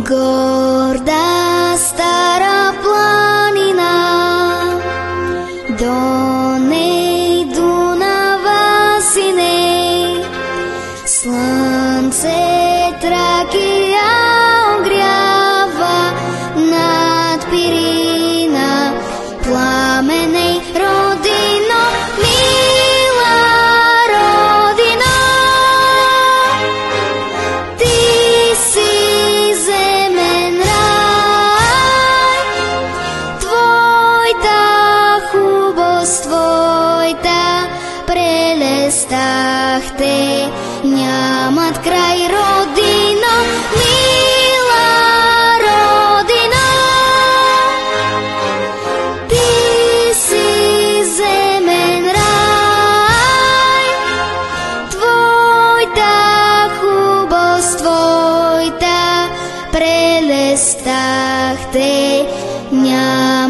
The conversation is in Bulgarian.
Горда стара планина, до ней Дунава синей, слънце Тракия огрява над Пирина, пламеней родино, мила родино. Ти си земен рай, твоята хубост, твоята прелест, те нямат край, родино, мила родино. Ти си земен рай, твоята хубост, твоята прелест, те нямат